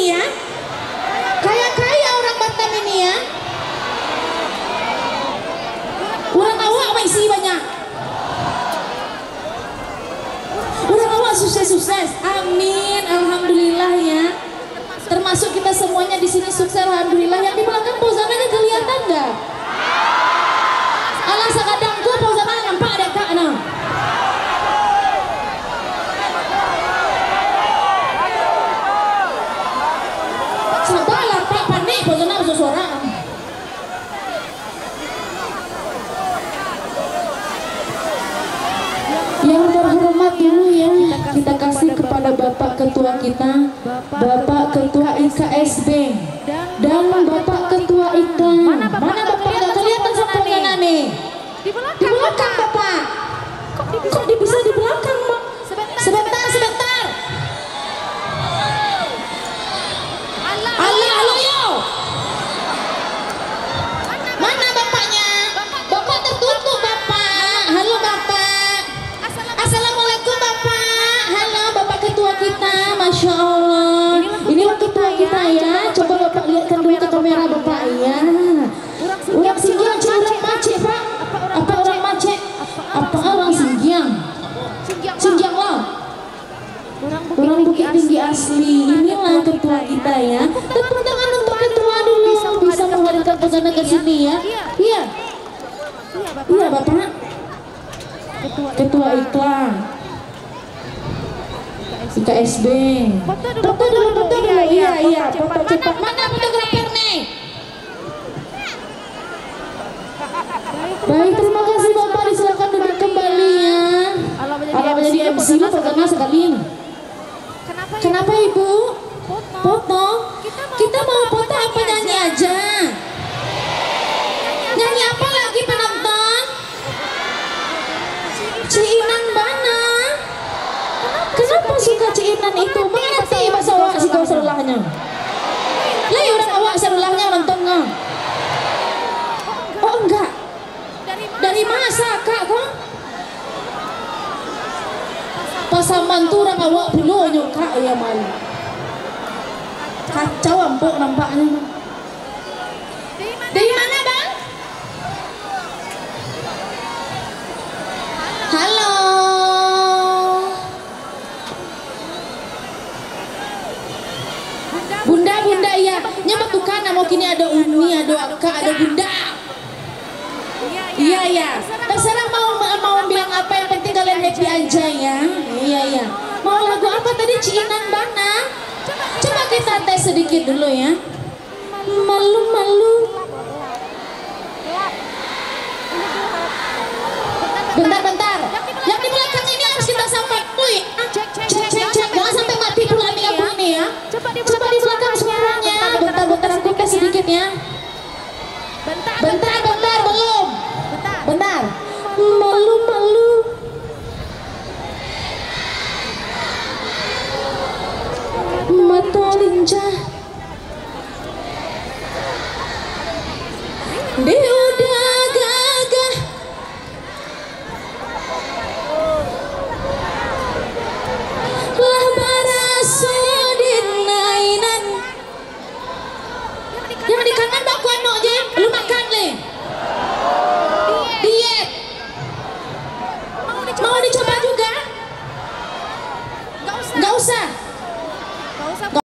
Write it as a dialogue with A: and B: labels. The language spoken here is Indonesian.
A: ini ya. Kaya orang Batam ini ya. Orang awak masih banyak. Orang awak sukses-sukses. Amin, alhamdulillah ya. Termasuk kita semuanya di sini sukses, alhamdulillah. Yang di belakang Fauzananya kelihatan enggak? Alah sakadangku Fauzananya nampak ada kak nah. Sabarlah Pak, panik Fauzananya masuk suara. Yang terhormat dulu ya, kita kasih kepada Bapak Ketua kita, Bapak Ketua IKSB dan Bapak Ketua Iklan. Mana Bapak nggak kelihatan sampulnya nih? Di belakang Bapak. Kok bisa di belakang Mak? Sebentar. Halo yo. Mana bapaknya? Bapak tertutup Bapak. Halo Bapak. Assalamualaikum Bapak. Halo Bapak Ketua kita, Masya Allah. Inilah ketua kita ya. Coba Bapak lihatkan dulu ke kamera Bapak ya. Orang Singgiang, orang Macet Pak. Apa orang Macet? Apa orang Singgiang? Singgiang lah. Orang Bukit Tinggi asli. Inilah ketua kita ya. Tepuk tangan untuk ketua dulu. Bisa menghadirkan pesona ke sini ya. Iya. Iya Bapak. Ketua Iklan. IKSB. Foto dulu. Iya. Foto cepat. Mana fotografer nih? Baik, terima kasih Bapak. Silakan duduk kembali ya. Kalau menjadi MC lu pertama sekali. Kenapa Ibu? Foto? Kita mau foto apa nyanyi aja? Nyanyi apa lagi penonton? Ciinan Bana. Kenapa suka Ciinan itu? Mengerti bahasa awak sih kau serulahnya? Lah orang awak serulahnya nonton nggak? Oh enggak. Dari masa kak kok? Pasaman tuh orang awak dulu nyuka ya malu. Kacau empuk nampaknya. Dari mana bang? Halo. Bunda ya. Nyampe tuh kan mau kini ada Uni, ada Aka, ada Bunda. Iya. Terserah mau bilang apa, yang penting kalian happy aja ya. Iya. Mau lagu apa tadi? Ciinan Bana. Coba kita tes sedikit dulu ya. Malu. Bentar. Yang di belakang ini harus kita sampai. Cek. Jangan sampai mati pula nih aku ini ya. Coba di belakang suaranya. Bentar aku tes sedikit ya. Bentar belum. Bentar. Malu. Mata lincah. Dia udah gagah. Lah baraso dinainan. Yang di kanan baku anu aja. Lu makan le. Diet. Mau dicoba juga? Nggak usah.